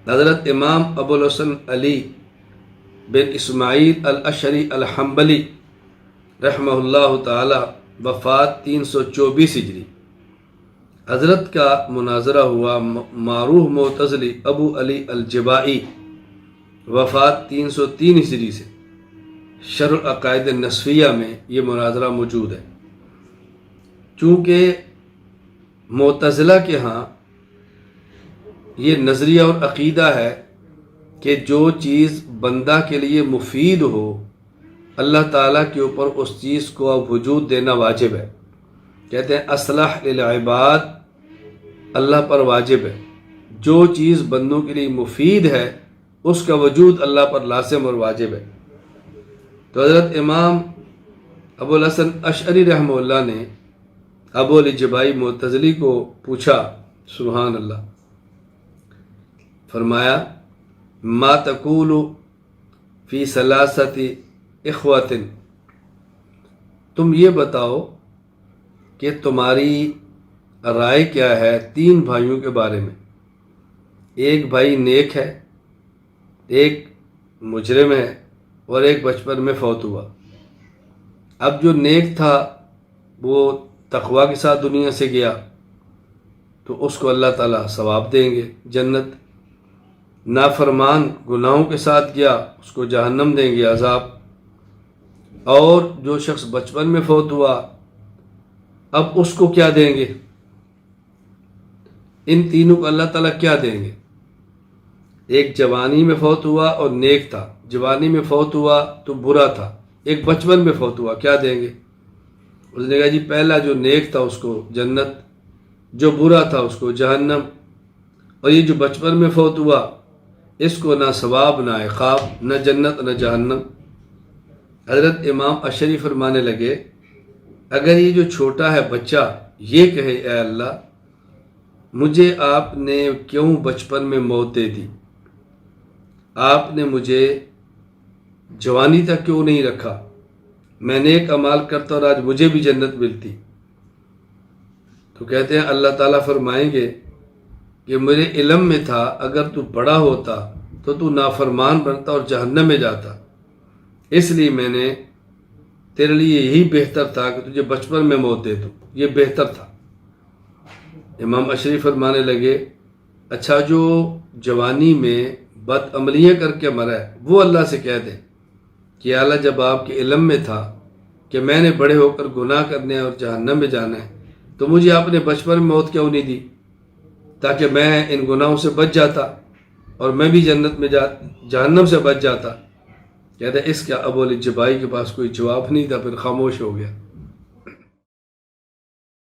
حضرت امام ابو الحسن علی بن اسماعیل الاشعری الحنبلی رحمہ اللہ تعالی وفات 324 ہجری۔ حضرت کا مناظرہ ہوا معروف معتزلی ابو علی الجبائی وفات 303 ہجری سے۔ شرح العقائد النسفیہ میں یہ مناظرہ موجود ہے۔ چونکہ معتزلہ کے ہاں یہ نظریہ اور عقیدہ ہے کہ جو چیز بندہ کے لیے مفید ہو اللہ تعالیٰ کے اوپر اس چیز کو اب وجود دینا واجب ہے۔ کہتے ہیں اصلح للعباد اللہ پر واجب ہے، جو چیز بندوں کے لیے مفید ہے اس کا وجود اللہ پر لازم اور واجب ہے۔ تو حضرت امام ابو الحسن اشعری رحمہ اللہ نے ابو علی جبائی معتزلی کو پوچھا، سبحان اللہ، فرمایا ما تقول فی ثلاثت اخوۃ، تم یہ بتاؤ کہ تمہاری رائے کیا ہے 3 بھائیوں کے بارے میں۔ ایک بھائی نیک ہے، ایک مجرم ہے اور ایک بچپن میں فوت ہوا۔ اب جو نیک تھا وہ تقوی کے ساتھ دنیا سے گیا تو اس کو اللہ تعالیٰ ثواب دیں گے، جنت۔ نافرمان گناہوں کے ساتھ گیا اس کو جہنم دیں گے، عذاب۔ اور جو شخص بچپن میں فوت ہوا اب اس کو کیا دیں گے؟ ان تینوں کو اللہ تعالیٰ کیا دیں گے؟ ایک جوانی میں فوت ہوا اور نیک تھا، جوانی میں فوت ہوا تو برا تھا، ایک بچپن میں فوت ہوا، کیا دیں گے؟ اس نے کہا جی پہلا جو نیک تھا اس کو جنت، جو برا تھا اس کو جہنم، اور یہ جو بچپن میں فوت ہوا اس کو نہ ثواب نہ عقاب، نہ جنت نہ جہنم۔ حضرت امام اشعری فرمانے لگے اگر یہ جو چھوٹا ہے بچہ یہ کہے اے اللہ مجھے آپ نے کیوں بچپن میں موت دے دی، آپ نے مجھے جوانی تک کیوں نہیں رکھا، میں نیک اعمال کرتا اور آج مجھے بھی جنت ملتی، تو کہتے ہیں اللہ تعالیٰ فرمائیں گے کہ میرے علم میں تھا اگر تو بڑا ہوتا تو تو نافرمان بنتا اور جہنم میں جاتا، اس لیے میں نے تیرے لیے یہی بہتر تھا کہ تجھے بچپن میں موت دے دوں، یہ بہتر تھا۔ امام اشعری فرمانے لگے اچھا جو جوانی میں بد عملیاں کر کے مرا ہے وہ اللہ سے کہہ دے کہ اللہ جب آپ کے علم میں تھا کہ میں نے بڑے ہو کر گناہ کرنے اور جہنم میں جانا ہے تو مجھے آپ نے بچپن میں موت کیوں نہیں دی تاکہ میں ان گناہوں سے بچ جاتا اور میں بھی جنت میں جہنم سے بچ جاتا۔ کہتے ہیں اس کا ابو علی جبائی کے پاس کوئی جواب نہیں تھا، پھر خاموش ہو گیا۔